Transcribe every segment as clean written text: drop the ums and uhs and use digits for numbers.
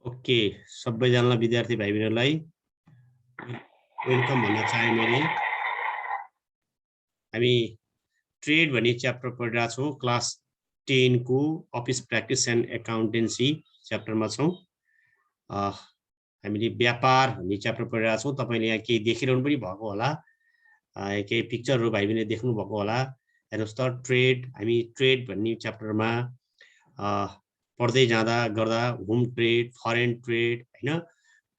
Okay, सबैजनालाई विद्यार्थी भाइ बहिनीलाई वेलकम भन्न चाहे मैले। हामी ट्रेड भन्ने च्याप्टर पढिरहेको छौँ। क्लास 10 को अफिस प्र्याक्टिस एन्ड एकाउन्टेन्सी च्याप्टरमा छौँ। हामीले व्यापार भन्ने च्याप्टर पढिरहेको छौँ। तपाईँले यहाँ केही देखिरहनु पनि भएको होला, केही पिक्चरहरू भाइ बहिनीले देख्नु भएको होला। हेर्नुहोस् त, ट्रेड, हामी ट्रेड भन्ने च्याप्टरमा पढ्दै जाँदा गर्दा होम ट्रेड, फरेन ट्रेड, हैन,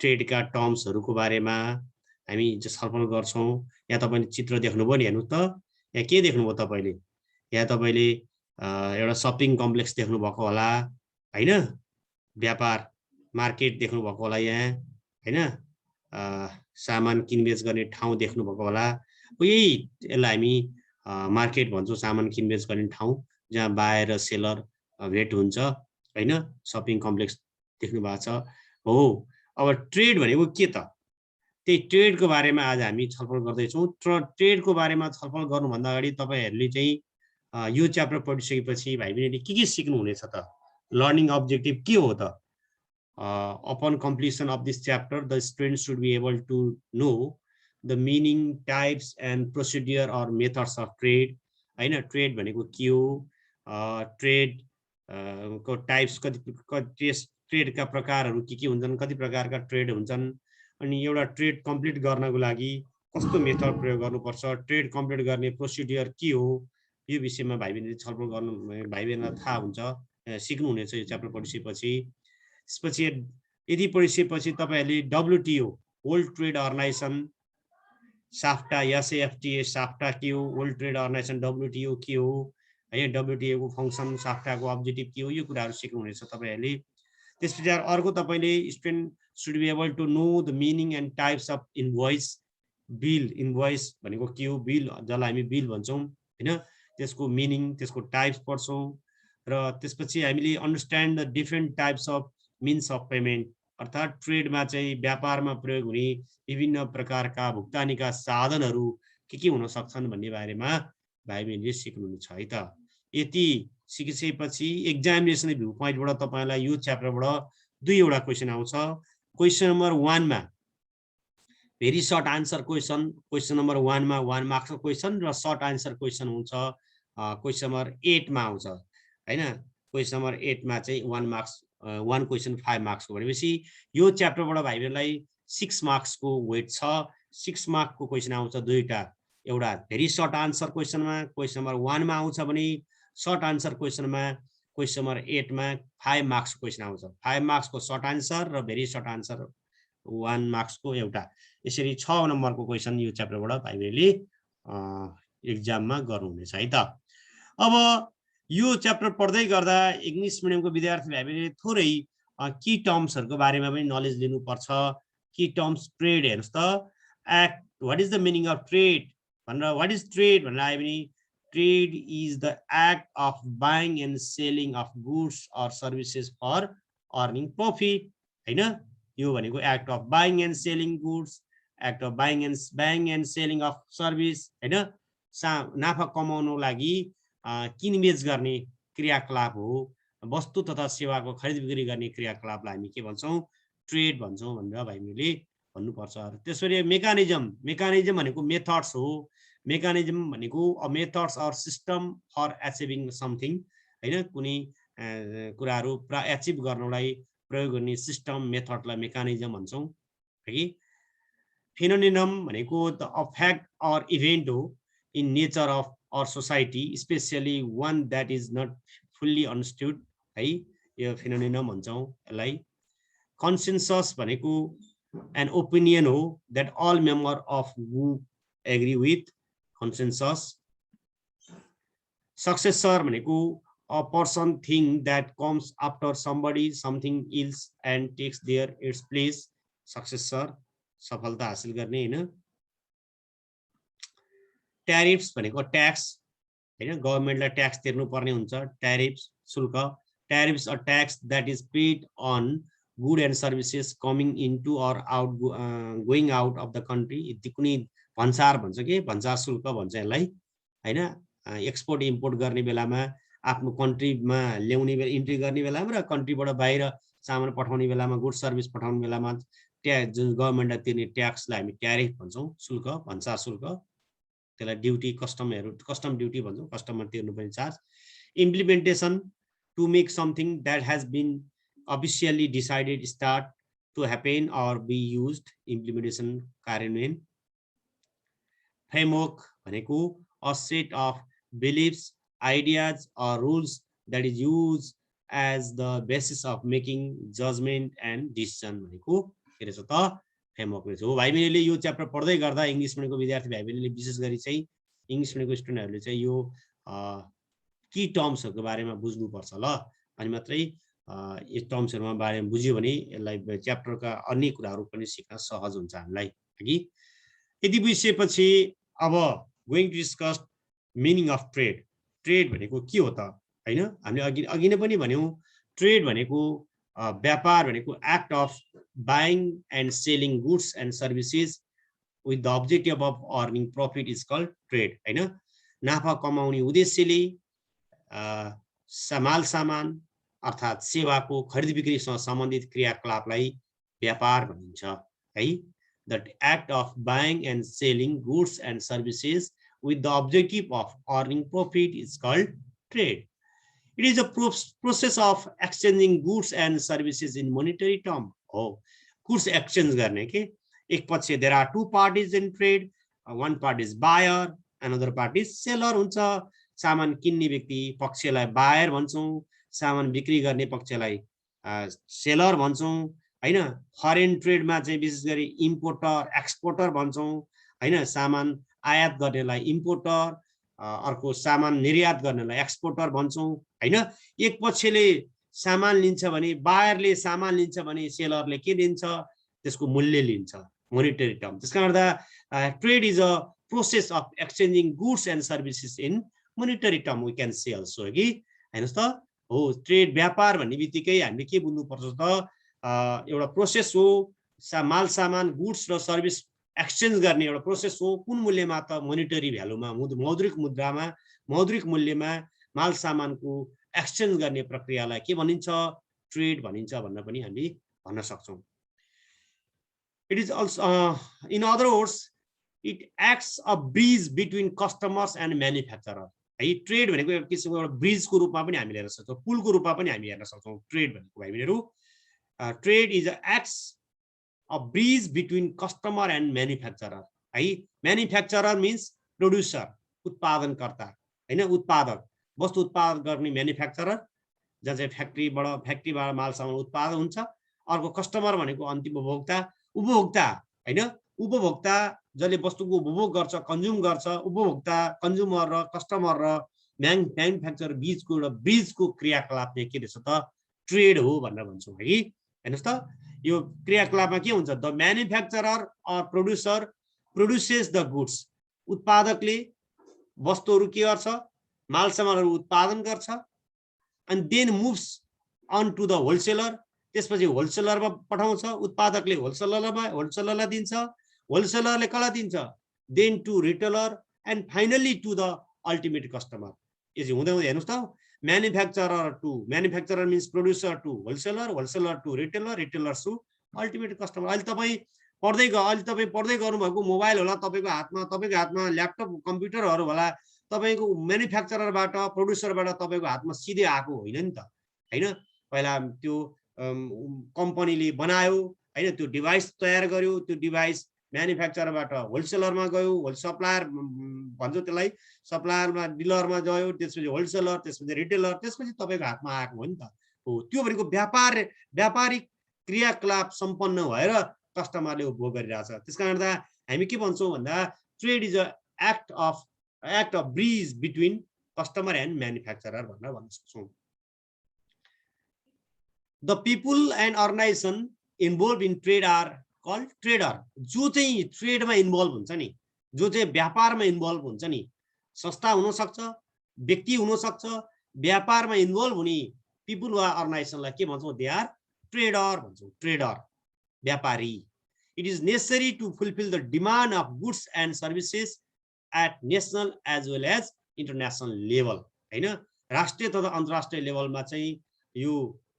ट्रेडका टर्म्सहरूको बारेमा हामी छलफल गर्छौँ। यहाँ तपाईँले चित्र देख्नुभयो नि, हेर्नु त, यहाँ के देख्नुभयो तपाईँले? यहाँ तपाईँले एउटा सपिङ कम्प्लेक्स देख्नुभएको होला, हैन, व्यापार मार्केट देख्नुभएको होला, यहाँ हैन, सामान किनबेच गर्ने ठाउँ देख्नुभएको होला। यही यसलाई हामी मार्केट भन्छौँ, सामान किनबेच गर्ने ठाउँ जहाँ बायर र सेलर भेट हुन्छ, हैन, सपिङ कम्प्लेक्स देख्नु भएको छ हो। अब ट्रेड भनेको के त? त्यही ट्रेडको बारेमा आज हामी छलफल गर्दैछौँ। ट्रेडको बारेमा छलफल गर्नुभन्दा अगाडि तपाईँहरूले चाहिँ यो च्याप्टर पढिसकेपछि भाइ बहिनीले के सिक्नुहुनेछ त? लर्निङ अब्जेक्टिभ के हो त? Upon completion of this chapter the student should be able to know the meaning, types and procedure or methods of trade, हैन। ट्रेड भनेको के हो, ट्रेड को टाइप्स कति, ट्रेडका प्रकारहरू के हुन्छन्, कति प्रकारका ट्रेड हुन्छन्, अनि एउटा ट्रेड कम्प्लिट गर्नको लागि कस्तो मेथड प्रयोग गर्नुपर्छ, ट्रेड कम्प्लिट गर्ने प्रोसिडियर के हो, यो विषयमा भाइ बहिनीले छलफल गर्नु, भाइ बहिनीलाई थाहा हुन्छ, सिक्नुहुनेछ यो च्याप्टर पढिसकेपछि। त्यसपछि यदि पढिसकेपछि तपाईँहरूले WTO, world trade organization, SAFTA, SAFTA, SAFTA के हो, वर्ल्ड ट्रेड अर्गनाइजेसन WTO के हो, है, WTO को फङ्सन, साफ्टाको अब्जेक्टिभ के हो, यो कुराहरू सिक्नुहुनेछ तपाईँहरूले। त्यसपछि अर्को तपाईँले student should be able to know the meaning and types of invoice. Bill, invoice भनेको के हो, बिल जसलाई हामी बिल भन्छौँ, हैन, त्यसको मिनिङ, त्यसको टाइप्स पढ्छौँ। र त्यसपछि हामीले understand the different types of means of payment, अर्थात् ट्रेडमा चाहिँ व्यापारमा प्रयोग हुने विभिन्न प्रकारका भुक्तानीका साधनहरू के हुन सक्छन् भन्ने बारेमा भाइ बहिनीले सिक्नुहुन्छ है त। यति सिकिसकेपछि एक्जामिनेसन भ्यू पोइन्टबाट तपाईँलाई यो च्याप्टरबाट दुईवटा क्वेसन आउँछ। क्वेसन नम्बर 1 मा very short answer question, question number 1 मा 1 मार्क्सको क्वेसन र सर्ट आन्सर क्वेसन हुन्छ क्वेसन नम्बर 8 मा आउँछ, हैन। क्वेसन नम्बर 8 मा चाहिँ 1 मार्क्स, 1 क्वेसन 5 मार्क्सको, भनेपछि यो च्याप्टरबाट भाइ बहिनीलाई 6 मार्क्सको वेट छ। 6 मार्क्सको क्वेसन आउँछ दुईटा, एउटा भेरी सर्ट आन्सर क्वेसनमा क्वेसन नम्बर 1 मा आउँछ भने सर्ट आन्सर क्वेसनमा क्वेसन नम्बर 8 मा 5 मार्क्सको क्वेसन आउँछ। 5 मार्क्सको सर्ट आन्सर र भेरी सर्ट आन्सर 1 मार्क्सको एउटा, यसरी 6 नम्बरको क्वेसन यो च्याप्टरबाट भाइ बहिनीले एक्जाममा गर्नुहुनेछ है त। अब यो च्याप्टर पढ्दै गर्दा इङ्ग्लिस मिडियमको विद्यार्थी भाइ बहिनीले थोरै की टर्म्सहरूको बारेमा पनि नलेज लिनुपर्छ। की टर्म्स, ट्रेड, हेर्नुहोस् त, act, what is the meaning of trade भनेर, वाट इज ट्रेड भनेर आयो भने trade is the act of buying and selling of goods or services for earning profit, हैन। यो भनेको act of buying and selling goods, act of buying and selling of service, हैन, नाफा कमाउनको लागि किनबेच गर्ने क्रियाकलाप हो। वस्तु तथा सेवाको खरिद बिक्री गर्ने क्रियाकलापलाई हामी के भन्छौँ, ट्रेड भन्छौँ भनेर भाइ बहिनीले भन्नुपर्छ। त्यसरी मेकानिजम भनेको मेथड्स हो। मेकानिजम भनेको a methods or system for achieving something, हैन, कुनै कुराहरू एचिभ गर्नलाई प्रयोग गर्ने सिस्टम, मेथडलाई मेकानिजम भन्छौँ, है कि। फिनोमिनम भनेको द अफेक्ट अर इभेन्ट हो in nature of or society, especially when that is not fully understood, है, यो फिनोमिनम भन्छौँ यसलाई। कन्सेन्सस भनेको एन ओपिनियन हो that all member of group agree with, consensus. Successor भनेको a person thing that comes after somebody something else and takes their its place, successor, सफलता हासिल गर्ने, हैन। ट्यारिफ्स भनेको ट्याक्स, हैन, गभर्नमेन्टलाई ट्याक्स तिर्नुपर्ने हुन्छ, ट्यारिफ्स, शुल्क। Tariffs a tax that is paid on good and services coming into or out, going out of the country. यदि कुनै भन्सार भन्छ कि भन्सार शुल्क भन्छ यसलाई, हैन, एक्सपोर्ट इम्पोर्ट गर्ने बेलामा आफ्नो कन्ट्रीमा ल्याउने बेला, इन्ट्री गर्ने बेलामा र कन्ट्रीबाट बाहिर सामान पठाउने बेलामा गुड सर्भिस पठाउने बेलामा ट्याक्स जुन गभर्नमेन्टलाई तिर्ने ट्याक्सलाई हामी ट्यारिफ भन्छौँ, शुल्क भन्सार शुल्क, त्यसलाई ड्युटी कस्टम ड्युटी भन्छौँ, कस्टममा तिर्नुपर्ने charge. Implementation to make something that has been officially decided start to happen or be used, implementation कार्यान्वयन। फ्रेमवर्क भनेको a set of beliefs, ideas or rules that is use as the basis of making judgement and decision भनेको के रहेछ त framework रहेछ हो। भाइ बहिनीले यो च्याप्टर पढ्दै गर्दा इङ्ग्लिस मिडियमको विद्यार्थी भाइ बहिनीले विशेष गरी चाहिँ इङ्ग्लिस मिडियमको स्टुडेन्टहरूले चाहिँ यो की टर्म्सहरूको बारेमा बुझ्नुपर्छ ल, अनि मात्रै यो टर्म्सहरूमा बारेमा बुझ्यो भने यसलाई च्याप्टरका अन्य कुराहरू पनि सिक्न सहज हुन्छ हामीलाई। कि यदि बुझिसकेपछि अब going to discuss meaning of trade. Trade भनेको के हो त हैन, हामीले अघि नै पनि भन्यौँ, ट्रेड भनेको व्यापार भनेको act of buying and selling goods and services with the objective of earning profit is called trade हैन। नाफा कमाउने उद्देश्यले माल सामान अर्थात् सेवाको खरिद बिक्रीसँग सम्बन्धित क्रियाकलापलाई व्यापार भनिन्छ है। The act of buying and selling goods and services with the objective of earning profit is called trade. It is a process of exchanging goods and services in monetary term. Oh, goods exchange गर्ने के एक पक्ष there are two parties in trade, one party is buyer, another party is seller हुन्छ। सामान किन्ने व्यक्ति पक्षलाई buyer भन्छौँ, सामान बिक्री गर्ने पक्षलाई सेलर भन्छौँ हैन। फरेन ट्रेडमा चाहिँ विशेष गरी इम्पोर्टर एक्सपोर्टर भन्छौँ हैन। सामान आयात गर्नेलाई इम्पोर्टर, अर्को सामान निर्यात गर्नेलाई एक्सपोर्टर भन्छौँ हैन। एक पक्षले सामान लिन्छ भने बायरले सामान लिन्छ भने सेलरले के लिन्छ, त्यसको मूल्य लिन्छ, मोनेटरी टर्म। त्यसकारण गर्दा trade is a process of exchanging goods and services in monetary term we can say also कि हेर्नुहोस् त हो। ट्रेड व्यापार भन्ने बित्तिकै हामीले के बुझ्नुपर्छ त, एउटा प्रोसेस हो, माल सामान गुड्स र सर्भिस एक्सचेन्ज गर्ने एउटा प्रोसेस हो। कुन मूल्यमा त मोनिटरी भ्यालुमा, मौद्रिक मुद्रामा, मौद्रिक मूल्यमा माल सामानको एक्सचेन्ज गर्ने प्रक्रियालाई के भनिन्छ, ट्रेड भनिन्छ भन्न पनि हामी भन्न सक्छौँ। It is also in other words it acts a bridge between customers and manufacturer है। ट्रेड भनेको एउटा किसिमको एउटा ब्रिजको रूपमा पनि हामी हेर्न सक्छौँ, पुलको रूपमा पनि हामी हेर्न सक्छौँ ट्रेड भनेको भाइबहिनीहरू। Trade is a acts a bridge between customer and manufacturer है। मैन्युफ्याक्चरर मीन्स प्रोड्युसर, उत्पादनकर्ता हैन, उत्पादक, वस्तु उत्पादन गर्ने म्यानुफ्याक्चरर जहाँ चाहिँ फ्याक्ट्रीबाट माल सामान उत्पादन हुन्छ। अर्को कस्टमर भनेको अन्तिम उपभोक्ता, उपभोक्ता हैन, उपभोक्ता जसले वस्तुको उपभोग गर्छ, कन्ज्युम गर्छ। उपभोक्ता, कन्ज्युमर र कस्टमर र म्यानुफ्याक्चरर बीचको एउटा ब्रिजको क्रियाकलाप चाहिँ के रहेछ त ट्रेड हो भनेर भन्छौँ है। हेर्नुहोस् त यो क्रियाकलापमा के हुन्छ, the manufacturer or producer produces the goods, उत्पादकले वस्तुहरू के गर्छ, माल सामानहरू उत्पादन गर्छ, अनि then moves on to the wholesaler, त्यसपछि होलसेलरमा पठाउँछ, उत्पादकले होलसेलरलाई दिन्छ, होलसेलरले कसलाई दिन्छ, then to retailer and finally to the ultimate customer. यो चाहिँ हुँदै हेर्नुहोस् त, manufacturer means producer to wholesaler, wholesaler to retailer, retailer to ultimate customer. अहिले तपाईँ पढ्दै गर्नुभएको मोबाइल होला, तपाईँको हातमा ल्यापटप कम्प्युटरहरू होला, तपाईँको म्यानुफ्याक्चररबाट प्रोड्युसरबाट तपाईँको हातमा सिधै आएको होइन नि त हैन। पहिला त्यो कम्पनीले बनायो हैन, त्यो डिभाइस तयार गर्यो, त्यो डिभाइस म्यानुफ्याक्चररबाट होलसेलरमा गयो, सप्लायर भन्छ त्यसलाई, सप्लायरमा डिलरमा गयो, त्यसपछि होलसेलर, त्यसपछि रिटेलर, त्यसपछि तपाईँको हातमा आएको हो नि त हो। त्यो भनेको व्यापारिक क्रियाकलाप सम्पन्न भएर कस्टमरले उपभोग गरिरहेछ। त्यसकारण गर्दा हामी के भन्छौँ भन्दा trade is a act of bridge between customer and manufacturer भनेर भन्न सक्छौँ। The people and organization involve in trade are called trader. जो चाहिँ ट्रेडमा इन्भल्भ हुन्छ नि, जो चाहिँ व्यापारमा इन्भल्भ हुन्छ नि, संस्था हुनसक्छ, व्यक्ति हुनसक्छ, व्यापारमा इन्भल्भ हुने पिपुल वा अर्गनाइजेसनलाई के भन्छौँ, दे आर ट्रेडर भन्छौँ, ट्रेडर व्यापारी। It is necessary to fulfil the demand of goods and services at national as well as international level हैन। राष्ट्रिय तथा अन्तर्राष्ट्रिय लेभलमा चाहिँ यो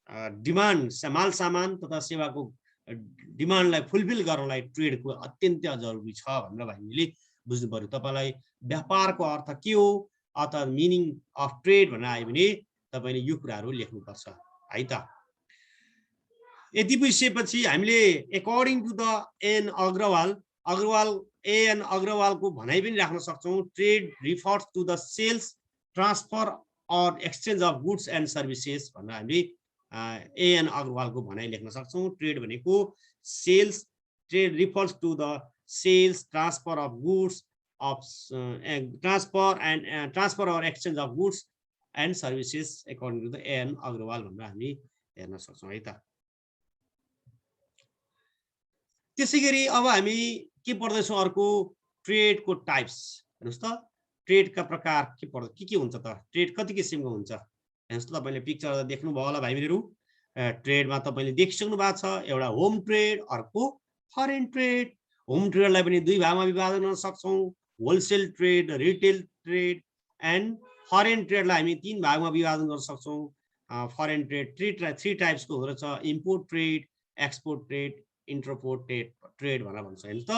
डिमान्ड माल सामान तथा सेवाको डिमान्डलाई फुलफिल गर्नलाई ट्रेडको अत्यन्तै जरुरी छ भनेर हामीले बुझ्नु पर्यो। तपाईलाई व्यापारको अर्थ के हो अथवा मिनिङ अफ ट्रेड भनेर आयो भने तपाईले यो कुराहरू लेख्नुपर्छ है त। यति बुझिसकेपछि हामीले according to the N Agrawal N अग्रवालको भनाइ पनि राख्न सक्छौं। Trade refers to the sales transfer or exchange of goods and services भनेर हामीले एन अग्रवालको भनाइ लेख्न सक्छौं। ट्रेड भनेको sales, trade refers to the sales transfer of goods of transfer or exchange of goods and services according to the N Agrawal भनेर हामी हेर्न सक्छौं है त। त्यसैगरी अब हामी के पढ्दैछौं अर्को ट्रेडको टाइप्स। हेर्नुस् त ट्रेडका प्रकार के हुन्छ त, ट्रेड कति किसिमको हुन्छ। हेर्नुस् त तपाईले पिक्चर देख्नु भयो होला भाइबहरुहरू। ट्रेडमा तपाईले देखिसक्नु भएको छ, एउटा होम ट्रेड अर्को फरेन ट्रेड। होम ट्रेडलाई पनि दुई भागमा विभाजन गर्न सक्छौं, wholesale trade, retail trade and foreign ट्रेडलाई हामी तीन भागमा विभाजन गर्न सक्छौं। फरेन ट्रेड थ्री टाइप्सको हुँदो रहेछ, import trade, export trade, interport trade भनेर भन्छ। हेर्नुस् त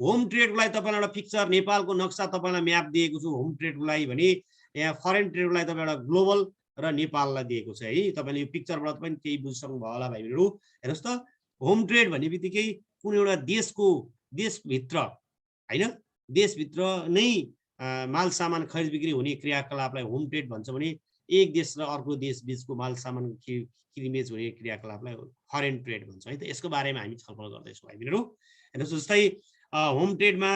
होम ट्रेडको लागि तपाईलाई एउटा पिक्चर नेपालको नक्सा तपाईलाई म्याप दिएको छु होम ट्रेडको लागि भने, यहाँ फरेन ट्रेडको लागि तपाईलाई एउटा ग्लोबल र नेपाललाई दिएको छ है। तपाईले यो पिक्चरबाट पनि केही बुझ्सक्नु भयो होला भाइहरु। हेर्नुस् त होम ट्रेड भन्नेबित्तिकै कुनै एउटा देशभित्र हैन, देशभित्र नै माल सामान खरिद बिक्री हुने क्रियाकलापलाई होम ट्रेड भन्छ भने एक देश र अर्को देश बीचको माल सामान किनिबेच हुने क्रियाकलापलाई फरेन ट्रेड भन्छ है त। यसको बारेमा हामी छलफल गर्दैछौँ भाइहरु। हेर्नुस् जस्तै होम ट्रेडमा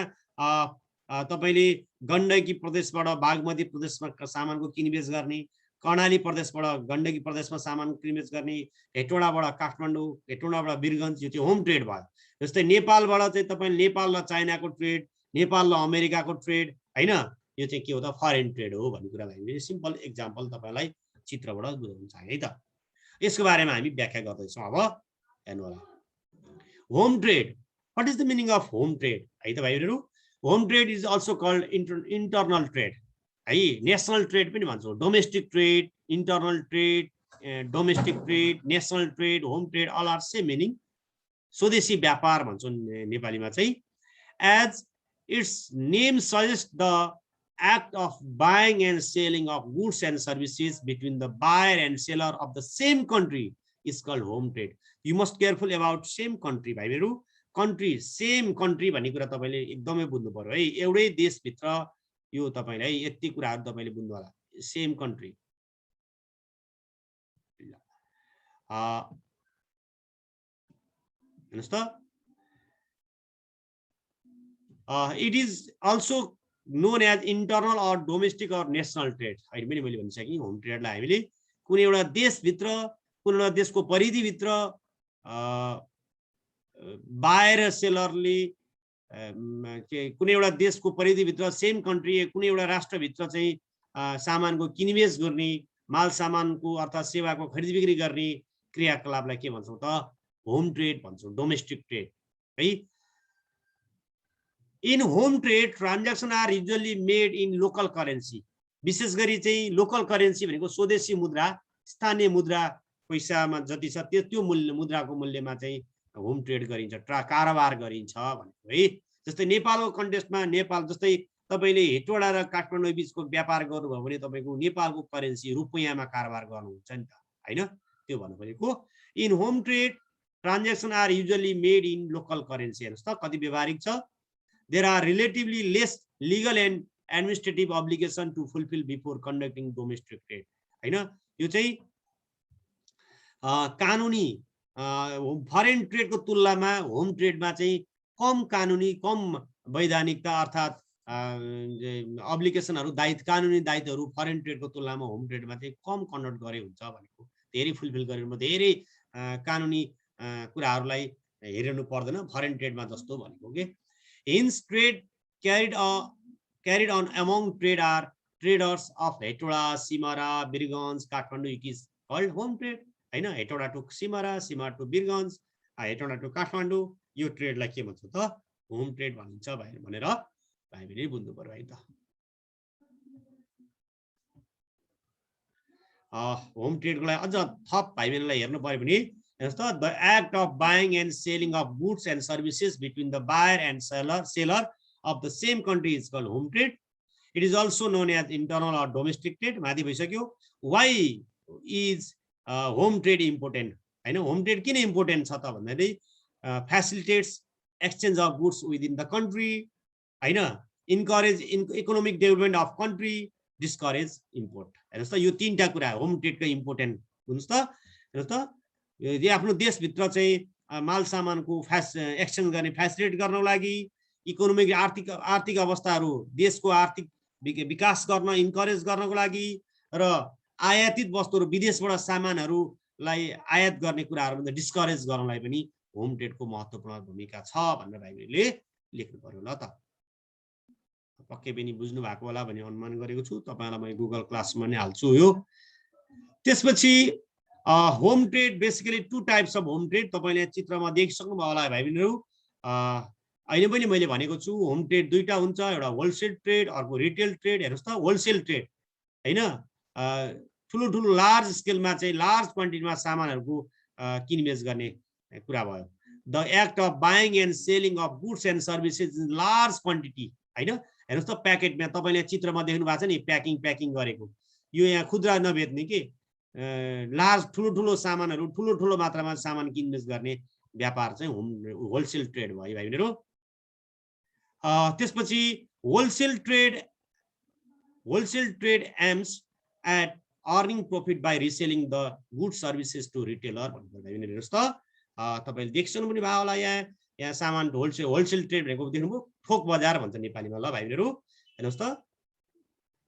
तपाईले गण्डकी प्रदेशबाट बागमती प्रदेशमा सामानको किनिबेच गर्ने, कर्णाली प्रदेशबाट गण्डकी प्रदेशमा सामान किनिबेच गर्ने, हेटौडाबाट काठमाडौँ, हेटौडाबाट वीरगञ्ज, यो चाहिँ होम ट्रेड भयो। जस्तै नेपालबाट चाहिँ तपाईले नेपाल र चाइनाको ट्रेड, नेपाल र अमेरिकाको ट्रेड हैन, यो चाहिँ के हो त फरेन ट्रेड हो भन्ने कुरालाई हामीले सिम्पल एक्जाम्पल तपाईलाई चित्रबाट बुझाउन चाहे है त। यसको बारेमा हामी व्याख्या गर्दैछौँ। अब हेर्नु होला home trade, what is the meaning of home trade है त भाइहरु। Home trade is also called internal trade है, नेशनल ट्रेड पनि भन्छौँ। Domestic trade, internal trade, domestic trade, national trade, home trade all are same meaning. स्वदेशी व्यापार भन्छौँ नेपालीमा चाहिँ। As its name suggest the act of buying and selling of goods and services between the buyer and seller of the same country is called home trade. You must careful about same country भाइहरु। country same country भन्ने कुरा तपाईले एकदमै बुझ्नु पर्यो है। एउटै देशभित्र यो तपाईलाई यति कुराहरु तपाईले बुझ्नु होला। सेम country हेर्नुस् त it is also known as internal or domestic or national trade। अहिले पनि मैले भनिसकेँ होम ट्रेडलाई हामीले कुनै एउटा देशभित्र, कुनै एउटा देशको परिधिभित्र बायर सेलरले कुनै एउटा देशको परिधिभित्र सेम कन्ट्री कुनै एउटा राष्ट्रभित्र चाहिँ सामानको किनिबेच गर्ने, माल सामानको अर्थात सेवाको खरिद बिक्री गर्ने क्रियाकलापलाई के भन्छौँ त होम ट्रेड भन्छौँ, डोमेस्टिक ट्रेड है। In home trade transaction are usually made in local currency. विशेष गरी चाहिँ लोकल करेन्सी भनेको स्वदेशी मुद्रा, स्थानीय मुद्रा पैसामा जति छ त्यो मूल्य मुद्राको मूल्यमा चाहिँ होम ट्रेड गरिन्छ, कारोबार गरिन्छ भनेको है। जस्तै नेपालको कन्टेक्स्टमा नेपाल जस्तै तपाईले हेटौडा र काठमाडौँ बीचको व्यापार गर्नुभयो भने तपाईको नेपालको करेन्सी रुपैयाँमा कारोबार गर्नुहुन्छ नि त हैन, त्यो भन्नु भनेको। In home trade transaction are usually made in local currency. हेर्नुस् त कति व्यवहारिक छ। There are relatively less legal and administrative obligation to fulfill before conducting domestic trade हैन। यो चाहिँ कानुनी फरेन ट्रेडको तुलनामा होम ट्रेडमा चाहिँ कम कानुनी, कम वैधानिकता अर्थात अब्लिगेसनहरु, कानुनी दायित्वहरु फरेन ट्रेडको तुलनामा होम ट्रेडमा चाहिँ कम कन्डक्ट गरे हुन्छ भनेको। धेरै फुलफिल गरेर धेरै कानुनी कुराहरुलाई हेर्नु पर्दैन फरेन ट्रेडमा जस्तो भनेको के। Hence trade carried on among traders of Hetoda, Simara, Birganj, Kathmandu is called home trade हैन। Hetoda to Simara, Simara to Birganj, Hetoda to Kathmandu, यो ट्रेडलाई के भन्छ त होम ट्रेड भनिन्छ भनेर हामीले बुझ्नु पर्यो है त। होम ट्रेडको लागि अझ थप भाइ बहिनीलाई हेर्नु पर्यो भने हेर्नुहोस् त, the act of buying and selling of goods and services between the buyer and seller of the same country is called home trade. It is also known as internal or domestic trade. माथि भइसक्यो. Why is home trade important होइन? Home trade किन important छ त भन्दाखेरि facilitates exchange of goods within the country होइन, encourage economic development of country, discourage import. हेर्नुहोस् त, यो तीनटा कुरा होम ट्रेडको इम्पोर्टेन्ट हुनुहुन्छ त. हेर्नुहोस् त, यो आफ्नो देशभित्र चाहिँ माल सामानको एक्सचेन्ज गर्ने फेसिलिटेट गर्नको लागि, इकोनोमिक आर्थिक अवस्थाहरू देशको आर्थिक विकास गर्न इन्करेज गर्नको लागि, र आयातित वस्तुहरू विदेशबाट सामानहरूलाई आयात गर्ने कुराहरू डिस्करेज गर्नलाई पनि होम ट्रेडको महत्त्वपूर्ण भूमिका छ भनेर भाइले लेख्नु पर्यो ल त. पक्कै पनि बुझ्नु भएको होला भन्ने अनुमान गरेको छु. तपाईँलाई म गुगल क्लासमा नै हाल्छु यो. त्यसपछि home trade basically 2 types of home trade. तपाईँले चित्रमा देखिसक्नु भयो होला भाइ बहिनीहरू. अहिले पनि मैले भनेको छु होम ट्रेड दुईटा हुन्छ, एउटा होलसेल ट्रेड, अर्को रिटेल ट्रेड. हेर्नुहोस् त, होलसेल ट्रेड होइन, ठुलो लार्ज स्केलमा चाहिँ लार्ज क्वान्टिटीमा सामानहरूको किनबेच गर्ने कुरा भयो. The act of buying and selling of goods and services in large quantity होइन. हेर्नुहोस् त, प्याकेटमा तपाईँले चित्रमा देख्नु भएको छ नि, प्याकिङ गरेको. यो यहाँ खुद्रा नबेच्ने कि लार्ज ठुलो सामानहरू ठुलो मात्रामा सामान किनबेच गर्ने व्यापार चाहिँ होलसेल ट्रेड भयो भाइ बहिनीहरू. त्यसपछि wholesale trade aims at earning profit by reselling the good services to retailer भन्नु भाइ बहिनीहरू. हेर्नुहोस् त, तपाईँले देखिसक्नु पनि भयो होला. यहाँ सामान होलसेल ट्रेड भनेको देख्नुभयो, थोक बजार भन्छ नेपालीमा ल भाइ बहिनीहरू. हेर्नुहोस् त,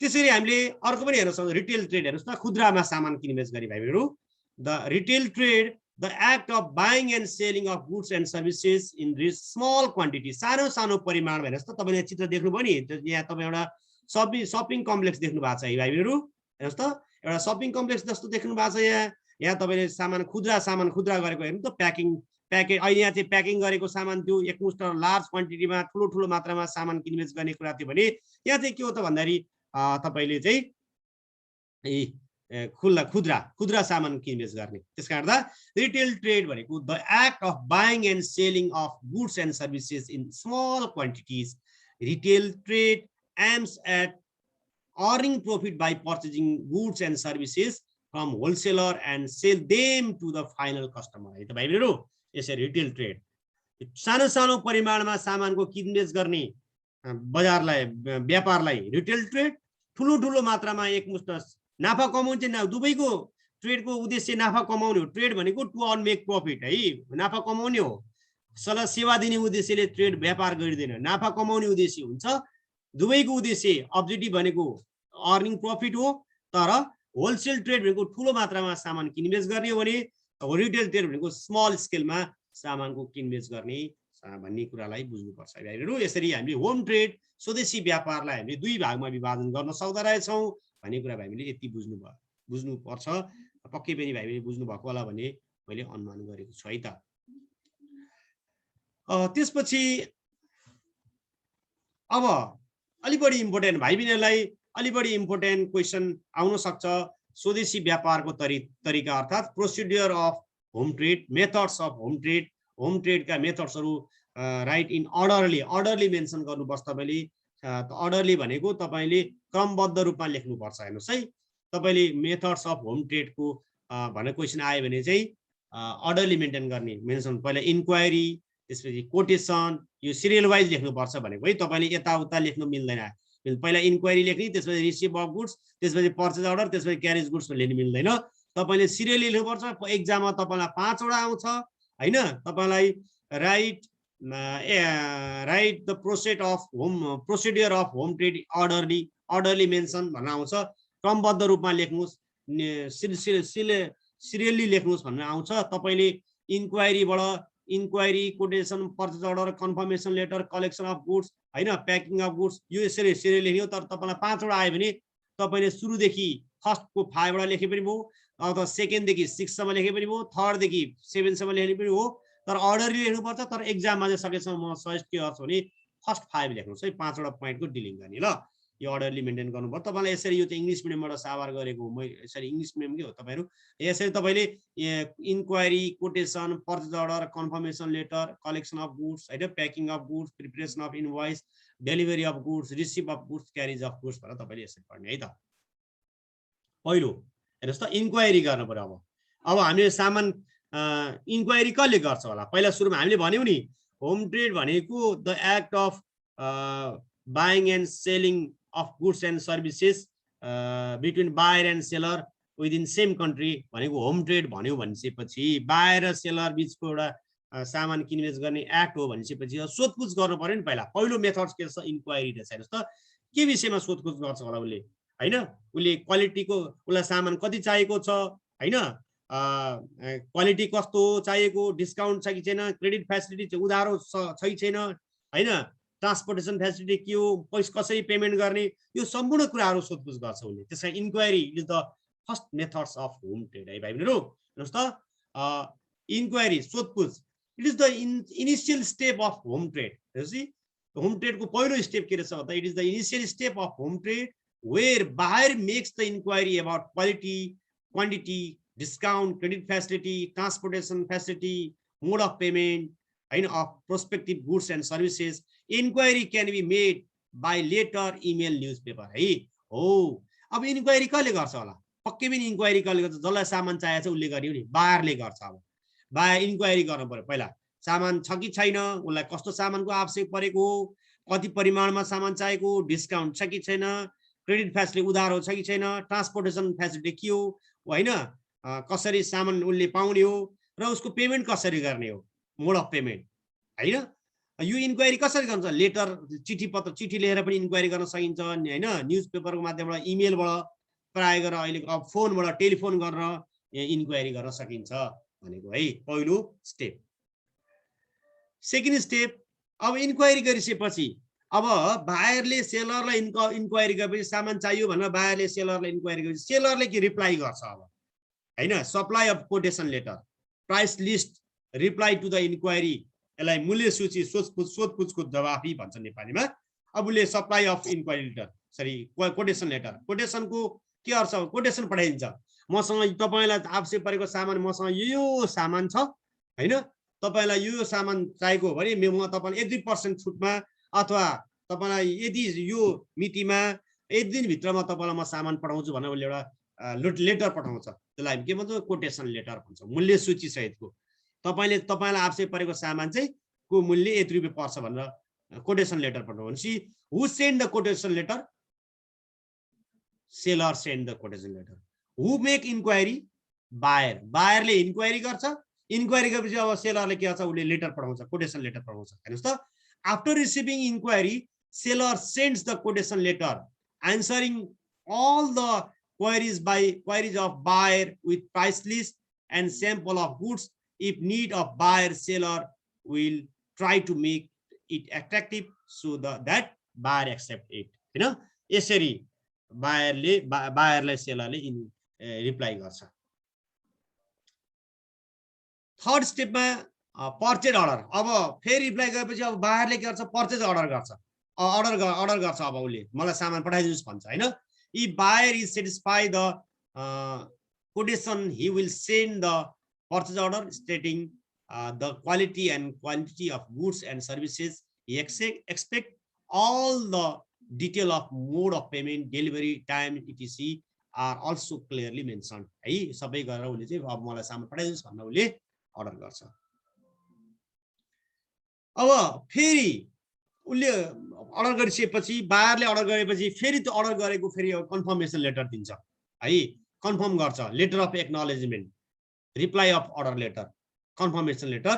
त्यसरी हामीले अर्को पनि हेर्न सक्छौँ रिटेल ट्रेड. हेर्नुहोस् त, खुद्रामा सामान किनबेच गर्ने भाइ बहिनीहरू. The retail trade the act of buying and selling of goods and services in small quantity, सानो परिमाण. हेर्नुहोस् त, तपाईँले चित्र देख्नुभयो नि, यहाँ तपाईँ एउटा सपिङ कम्प्लेक्स देख्नु भएको छ है भाइ बहिनीहरू. हेर्नुहोस् त, एउटा सपिङ कम्प्लेक्स जस्तो देख्नु भएको छ. यहाँ तपाईँले खुद्रा गरेको हेर्नु त, प्याकेट अहिले यहाँ चाहिँ प्याकिङ गरेको सामान थियो, एकमुष्ट लार्ज क्वान्टिटीमा ठुलो मात्रामा सामान किनबेच गर्ने कुरा थियो भने यहाँ चाहिँ के हो त भन्दाखेरि तपाईँले चाहिँ खुद्रा सामान किनबेच गर्ने. त्यसकारण रिटेल ट्रेड भनेको the act of buying and selling of goods and services in small quantities. Retail trade aims at earning profit by purchasing goods and services from wholesaler and sell them to the final customer. है त भाइ बहिनीहरू, यसरी retail trade सानो परिमाणमा सामानको किनबेच गर्ने बजारलाई व्यापारलाई रिटेल ट्रेड, ठुलो मात्रामा एकमुष्ट नाफा कमाउने चाहिँ दुबईको ट्रेडको उद्देश्य नाफा कमाउने हो. ट्रेड भनेको टु अर्न मेक प्रॉफिट है, नाफा कमाउने हो. सेवा दिने उद्देश्यले ट्रेड व्यापार गरिँदैन, नाफा कमाउने उद्देश्य हुन्छ. दुबईको उद्देश्य अब्जेक्टिभ भनेको अर्निङ प्रॉफिट हो. तर होलसेल ट्रेड भनेको ठुलो मात्रामा सामान किनबेच गर्ने हो भने रिटेल ट्रेड भनेको स्मल स्केलमा सामानको किनबेच गर्ने भन्ने कुरालाई बुझ्नुपर्छ भाइहरू. यसरी हामीले होम ट्रेड स्वदेशी व्यापारलाई हामीले 2 भागमा विभाजन गर्न सक्दा रहेछौँ भन्ने कुरा हामीले यति बुझ्नुपर्छ. पक्कै पनि भाइले बुझ्नु भएको होला भन्ने मैले अनुमान गरेको छु है त. त्यसपछि अब अलि बढी इम्पोर्टेन्ट भाइ बहिनीहरूलाई अलि बढी इम्पोर्टेन्ट क्वेसन आउन सक्छ. स्वदेशी व्यापारको तरिका अर्थात् procedure of home trade, methods of home trade. Home ट्रेडका मेथड्सहरू राइट इन अर्डरली मेन्सन गर्नुपर्छ तपाईँले. अर्डरली भनेको तपाईँले क्रमबद्ध रूपमा लेख्नुपर्छ. हेर्नुहोस् है, तपाईँले मेथड्स अफ होम ट्रेडको भनेर क्वेसन आयो भने चाहिँ अर्डरली मेन्टेन गर्ने मेन्सन. पहिला इन्क्वायरी, त्यसपछि कोटेसन, यो सिरियल वाइज लेख्नुपर्छ भनेको है. तपाईँले यताउता लेख्नु मिल्दैन. पहिला इन्क्वायरी लेख्ने, त्यसपछि रिसिभ अफ गुड्स, त्यसपछि पर्चेज अर्डर, त्यसपछि क्यारेज गुड्स लेख्नु मिल्दैन. तपाईँले सिरियल लेख्नुपर्छ. एक्जाममा तपाईँलाई 5 वटा आउँछ होइन. तपाईँलाई write the procedure of home trade orderly mention भनेर आउँछ. क्रमबद्ध रूपमा लेख्नुहोस्, सिरियल्ली लेख्नुहोस् भनेर आउँछ. तपाईँले inquiry, quotation, purchase order, confirmation letter, collection of goods होइन, प्याकिङ अफ गुड्स, यो यसरी सिरियल लेख्यो. तर तपाईँलाई 5 वटा आयो भने तपाईँले सुरुदेखि फर्स्टको 5 वटा लेखे पनि भयो, अथवा सेकेन्डदेखि 6 सम्म लेखे पनि भयो, थर्डदेखि 7 सम्म लेख्ने पनि हो. तर अर्डरली लेख्नुपर्छ. तर एक्जाममा चाहिँ सकेसम्म म सजेस्ट के गर्छु भने फर्स्ट 5 लेख्नुहोस् है, 5 वटा पोइन्टको डिलिङ गर्ने ल. यो अर्डरली मेन्टेन गर्नुपर्छ। तपाईँलाई यसरी यो चाहिँ इङ्ग्लिस मिडियमबाट साभार गरेको हो, म यसरी इङ्ग्लिस मिडियम के हो तपाईँहरू यसरी तपाईँले inquiry, quotation, purchase order, confirmation letter, collection of goods होइन, packing of goods, preparation of invoice, delivery of goods, receive of goods, carriage of goods भनेर तपाईँले यसरी पढ्ने है त। पहिलो हेर्नुहोस् त इन्क्वायरी गर्नु पर्यो। अब हामीले सामान इन्क्वायरी कसले गर्छ होला? पहिला सुरुमा हामीले भन्यौँ नि होम ट्रेड भनेको the act of buying and selling of goods and services between buyer and seller within same country भनेको होम ट्रेड भन्यो भनेपछि बायर र सेलर बिचको एउटा सामान किनबेच गर्ने एक्ट हो भनेपछि सोधपुछ गर्नु पर्यो नि। पहिलो मेथड के छ? इन्क्वायरी रहेछ। हेर्नुहोस् त के विषयमा सोधपुछ गर्छ होला उसले होइन? उसले क्वालिटीको उसलाई सामान कति चाहिएको छ होइन, क्वालिटी कस्तो चाहिएको, डिस्काउन्ट छ कि छैन, क्रेडिट फेसिलिटी उधारो छ कि छैन होइन, ट्रान्सपोर्टेसन फेसिलिटी के हो, पैसा कसरी पेमेन्ट गर्ने, यो सम्पूर्ण कुराहरू सोधपुछ गर्छ उसले। त्यसै inquiry is the first methods of home trade है भाइ बहिनीहरू। हेर्नुहोस् त इन्क्वायरी सोधपुछ it is the initial step of home trade. हेर्नुहोस् होम ट्रेडको पहिलो स्टेप के रहेछ भन्दा it is the initial step of home trade where buyer makes the inquiry about quality, quantity, discount, credit facility, transportation facility, mode of payment, of prospective goods and services. Inquiry can be made by letter, email, newspaper. है हो अब inquiry कसले गर्छ होला? पक्कै पनि inquiry कसले गर्छ? जसलाई सामान चाहिएको छ उसले गर्यो नि, बायरले गर्छ। अब बायर इन्क्वायरी गर्नु पर्यो पहिला, सामान छ कि छैन, उसलाई कस्तो सामानको आवश्यक परेको, कति परिमाणमा सामान चाहिएको, डिस्काउन्ट छ कि छैन, क्रेडिट फेसिलिटी उधारो छ कि छैन, ट्रान्सपोर्टेसन फेसिलिटी के हो होइन, कसरी सामान उसले पाउने हो र उसको पेमेन्ट कसरी गर्ने हो, मोड अफ पेमेन्ट होइन। यो इन्क्वायरी कसरी गर्छ? लेटर, चिठी पत्र, चिठी लेखेर पनि इन्क्वायरी गर्न सकिन्छ होइन, न्युज पेपरको माध्यमबाट, इमेलबाट, प्राय गरेर अहिले अब फोनबाट टेलिफोन गरेर इन्क्वायरी गर्न सकिन्छ भनेको है पहिलो स्टेप। सेकेन्ड स्टेप अब इन्क्वायरी गरिसकेपछि अब बायरले सेलरलाई इन्क्वायरी गरेपछि सामान चाहियो भनेर बायरले सेलरलाई इन्क्वायरी गरेपछि सेलरले के रिप्लाई गर्छ अब होइन, supply of quotation letter, price list, reply to the enquiry, यसलाई मूल्य सूची, सोधपुछको जवाफी भन्छ नेपालीमा। अब उसले supply of enquiry letter sorry quotation letter, कोटेसनको के अर्थ? कोटेसन पठाइदिन्छ, मसँग तपाईँलाई आवश्यक परेको सामान मसँग यो सामान छ होइन, तपाईँलाई यो सामान चाहिएको भने म तपाईँलाई 1-2% छुटमा अथवा तपाईँलाई यदि यो मितिमा 1 दिनभित्रमा तपाईँलाई म सामान पठाउँछु भनेर उसले एउटा लेटर पठाउँछ, त्यसलाई हामी के भन्छ? कोटेसन लेटर भन्छ, मूल्य सूची सहितको। तपाईँलाई आवश्यक परेको सामान चाहिँ को मूल्य यति रुपियाँ पर्छ भनेर कोटेसन लेटर पठाउँछ। Who send the quotation letter? Seller send the quotation letter. Who make enquiry? Buyer, बायरले इन्क्वायरी गर्छ। इन्क्वायरी गरेपछि अब सेलरले के गर्छ? उसले लेटर पठाउँछ, कोटेसन लेटर पठाउँछ। हेर्नुहोस् त, after receiving inquiry, seller sends the quotation letter answering all the queries of buyer with price list and sample of goods. If need of buyer, seller will try to make it attractive so that buyer accept it. होइन, यसरी बायरलाई सेलरले reply गर्छ। Third स्टेपमा purchase order. अब फेरि reply गरेपछि अब बायरले के गर्छ? पर्चेज अर्डर गर्छ, अर्डर गर्छ। अब उसले मलाई सामान पठाइदिनुहोस् भन्छ होइन। If buyer is satisfy the quotation, he will send the purchase order stating the quality and quantity of goods and services. He expect all the detail of mode of payment, delivery time, etc. are also clearly mentioned. है सबै गरेर उसले चाहिँ अब मलाई सामान पठाइदिनुहोस् भनेर उसले अर्डर गर्छ। अब फेरि उसले अर्डर गरिसकेपछि बायरले अर्डर गरेपछि फेरि त्यो अर्डर गरेको फेरि कन्फर्मेसन लेटर दिन्छ है, कन्फर्म गर्छ, letter of acknowledgement, reply of order letter, confirmation letter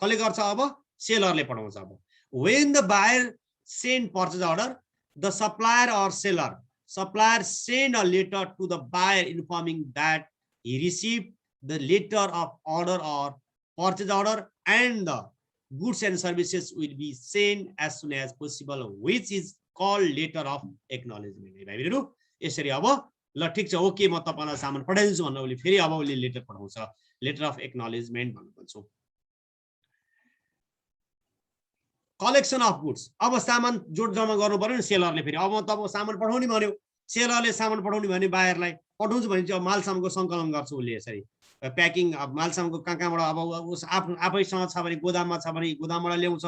कसले गर्छ? अब सेलरले पठाउँछ। अब when the buyer send purchase order, the supplier or seller send a letter to the buyer informing that he received the letter of order or purchase order and the goods and services will be sent as soon as possible, which is called letter of acknowledgement. यसरी अब ल ठीक छ, okay म तपाईलाई सामान पठाइदिन्छु भन्नु उसले फेरि अब उसले लेटर पठाउँछ, लेटर अफ एक्नोलेजमेन्ट भन्नु भन्छौँ। कलेक्सन अफ गुड्स, अब सामान जोड जम्मा गर्नु पर्यो नि सेलरले। फेरि अब तब सामान पठाउने भन्यो, सेलरले सामान पठाउने भने बायरलाई पठाउँछु भने चाहिँ अब माल सामानको सङ्कलन गर्छ उसले यसरी प्याकिङ। अब माल सामानको कहाँबाट अब उस आफैसँग छ भने गोदाममा छ भने गोदामबाट ल्याउँछ,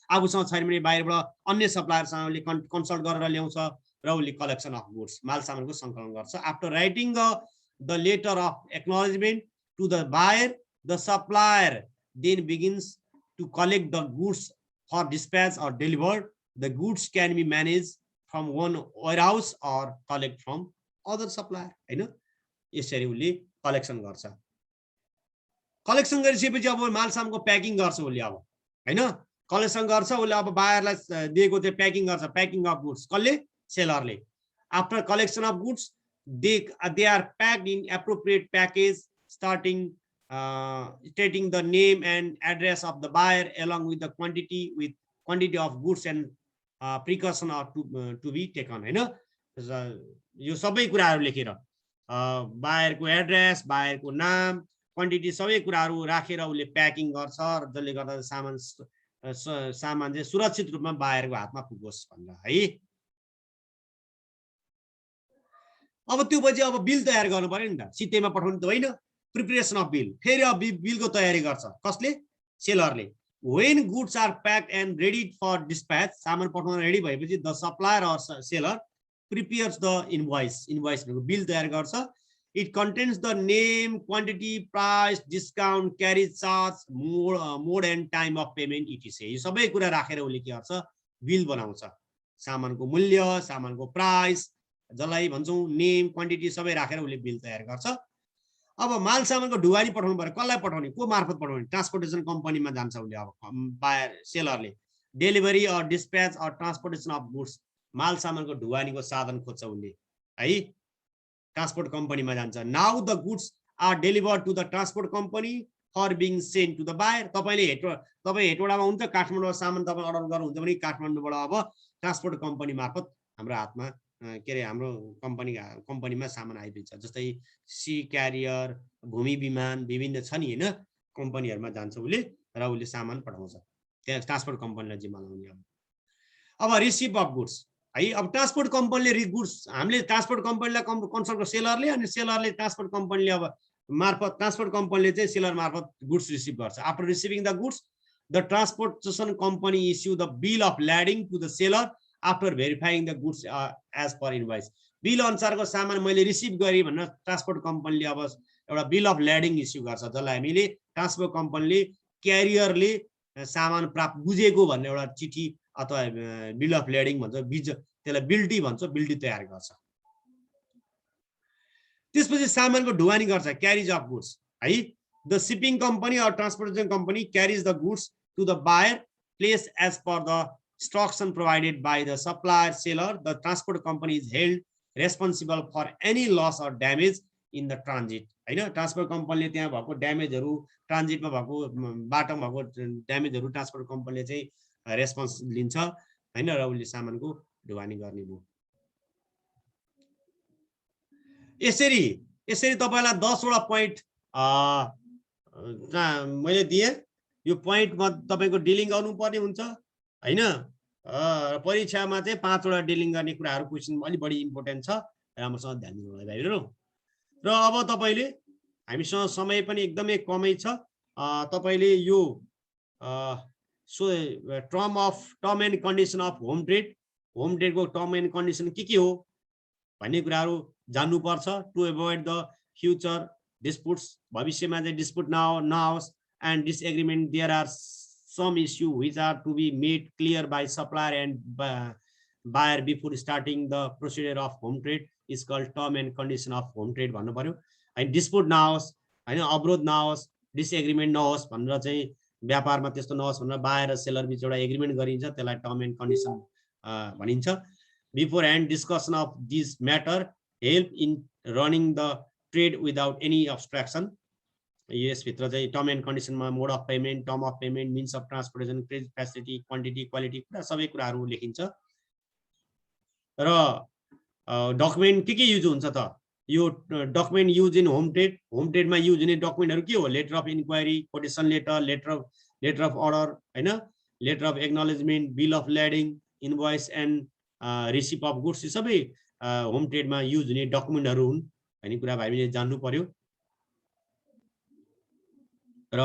आफूसँग छैन भने बाहिरबाट अन्य सप्लायरसँग उसले कन्सल्ट गरेर ल्याउँछ र उसले कलेक्सन अफ गुड्स माल सामानको सङ्कलन गर्छ। After writing the letter of acknowledgement to the buyer, the supplier then begins to collect the goods for dispatch or delivered. The goods can be managed from one warehouse or collect from other supplier, हैन? यसरी उले collection गर्छ। Collection गरिसकेपछि अब माल सामानको packing गर्छ उले, अब हैन कलेक्सन गर्छ उले, अब बायरलाई दिएको त्यो प्याकिङ गर्छ, प्याकिङ अफ गुड्स कसले? सेलरले। After collection of goods they are packed in appropriate package starting stating the name and address of the buyer along with the quantity of goods and precaution are to be taken, हैन? यो सबै कुराहरु लेखेर बायरको address, बायरको नाम, quantity सबै कुराहरु राखेर उले प्याकिङ गर्छ र जसले गर्दा सामान चाहिँ सुरक्षित रूपमा बायरको हातमा पुगोस् भनेर है। अब त्यो पछि अब बिल तयार गर्नु पर्यो नि त, सित्तैमा पठाउनु त होइन। प्रिपरेसन अफ बिल, फेरि अब बिलको तयारी गर्छ कसले? सेलरले। When goods are packed and ready for dispatch, सामान पठाउन रेडी भएपछि the supplier or seller prepares the invoice, भनेको बिल तयार गर्छ। It contains the name, quantity, price, discount, carriage charge, mode and time of payment etc. यो सबै कुरा राखेर उले के गर्छ? बिल बनाउँछ। सामानको मूल्य, सामानको प्राइस, जसलाई भन्छौं नेम, क्वान्टिटी सबै राखेर उले बिल तयार गर्छ। अब माल सामानको ढुवानी पठाउनु पर्यो, कसलाई पठाउने, को मार्फत पठाउने? ट्रान्सपोर्टेसन कम्पनीमा जान्छ उले। अब बायर सेलरले delivery or dispatch or transportation of goods, माल सामानको ढुवानीको साधन खोज्छ उले है, ट्रान्सपोर्ट कम्पनीमा जान्छ। Now the goods are delivered to the transport company for being send to the buyer. तपाई हेटौडामा हुन्छ, काठमाडौँमा सामान तपाई अर्डर गर्नुहुन्छ भने काठमाडौँबाट अब ट्रान्सपोर्ट कम्पनी मार्फत हाम्रो हातमा के रे हाम्रो कम्पनीमा सामान आइपुग्छ। जस्तै सी क्यारियर, भूमि विमान विभिन्न छ नि हैन, कम्पनीहरुमा जान्छ उले र उले सामान पठाउँछ। त्यहाँ ट्रान्सपोर्ट कम्पनीलाई जिम्मा लाउने। अब रिसिभ अफ गुड्स है, अब ट्रान्सपोर्ट कम्पनीले गुड्स, हामीले ट्रान्सपोर्ट कम्पनीलाई कन्सल्ट गर्छ सेलरले, अनि सेलरले ट्रान्सपोर्ट कम्पनीले अब मार्फत ट्रान्सपोर्ट कम्पनीले चाहिँ सेलर मार्फत गुड्स रिसिभ गर्छ। After receiving the goods the transportation company issue the bill of lading to the seller after verifying the goods as per invoice. Bill अनुसारको सामान मैले रिसिभ गरेँ भनेर ट्रान्सपोर्ट कम्पनीले अब एउटा बिल अफ ल्याडिङ इस्यु गर्छ, जसलाई हामीले ट्रान्सपोर्ट कम्पनीले क्यारियरले सामान प्राप्त बुझेको भन्ने एउटा चिठी अथवा बिल अफ ल्याडिङ भन्छ, त्यसलाई बिल्टी भन्छ, बिल्टी तयार गर्छ। त्यसपछि सामानको ढुवानी गर्छ, क्यारिज अफ गुड्स है। The shipping company or transportation company carriage the goods to the buyer place as per the instruction provided by the supplier seller. The transport company is held responsible for any loss or damage in the transit, हैन? Transport कम्पनीले त्यहाँ भएको ड्यामेजहरु, ट्रान्जिटमा भएको बाटोमा भएको ड्यामेजहरु transport कम्पनीले चाहिँ response लिन्छ हैन, र उले सामानको ढुवानी गर्ने भो। यसरी तपाईलाई 10 वटा प्वाइन्ट मैले दिए। यो प्वाइन्टमा तपाईको डिलिङ गर्नुपर्ने हुन्छ हैन। परीक्षामा चाहिँ 5 वटा डिलिङ गर्ने कुराहरु क्वेशन अलि बढी इम्पोर्टेन्ट छ, राम्रोसँग ध्यान दिनु होला भाइहरु। र अब तपाईले, हामीसँग समय पनि एकदमै कमै छ, तपाईले यो term and condition of home ट्रेडको टर्म एन्ड कन्डिसन के हो भन्ने कुराहरु जान्नु पर्छ। To avoid the future disputes, भविष्यमा चाहिँ डिस्प्युट नआओस्। And disagreement, there are some issue which are to be made clear by supplier and buyer before starting the procedure of home trade is called term and condition of home trade भन्नु पर्यो। अनि dispute नआओस् हैन, अवरोध नआओस्, डिसएग्रीमेन्ट नहोस् भनेर चाहिँ व्यापारमा त्यस्तो नहोस् भनेर बायर र सेलर बीच एउटा एग्रीमेन्ट गरिन्छ, त्यसलाई टर्म एन्ड कन्डिसन भनिन्छ। Before hand discussion of this matter help in running the trade without any obstruction. यसभित्र चाहिँ टर्म एन्ड कन्डिसनमा mode of payment, term of payment, means of transportation, credit facility, quantity, quality, पुरा सबै कुराहरु लेखिन्छ। र document के युज हुन्छ त? यो डकुमेन्ट युज इन होम ट्रेडमा युज हुने डकुमेन्टहरु के हो? Letter of inquiry, quotation letter, letter of order हैन, letter of acknowledgement, bill of lading, invoice and receipt of goods, यो सबै होम ट्रेडमा युज हुने डकुमेन्टहरू हुन् भन्ने कुरा हामीले जान्नु पर्यो। र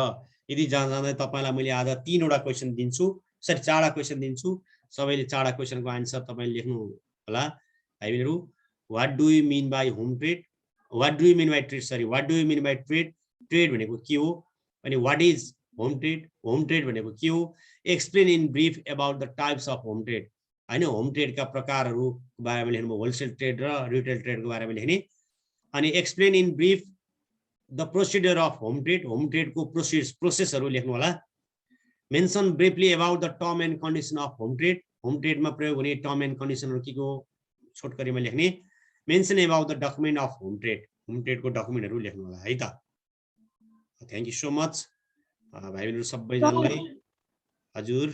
यदि जाँदा तपाईलाई मैले आज 3 वटा क्वेशन दिन्छु, सरी 4 वटा क्वेशन दिन्छु। सबैले 4 वटा क्वेशनको आन्सर तपाईले लेख्नु होला भाइबीहरु। What do you mean by home trade, what do you mean by trade, sorry what do you mean by trade, trade भनेको के हो, अनि व्हाट इज होम ट्रेड भनेको के हो, explain in brief about the types of home trade, हैन home ट्रेडका प्रकारहरु बारेमा लेख्नु, होलसेल ट्रेड र रिटेल ट्रेडको बारेमा लेख्ने। अनि explain in brief the procedure of home trade को प्रोसेसहरु लेख्नु होला। Mention briefly about the term and condition of home ट्रेडमा प्रयोग हुने टर्म एन्ड कन्डिसनहरु के को छोटकरीमा लेख्ने। Mention about the document of home trade को डकुमेन्टहरु लेख्नु होला है त। थ्यांक यू सो मच भाइ बहिनीहरु सबैजनालाई। हजुर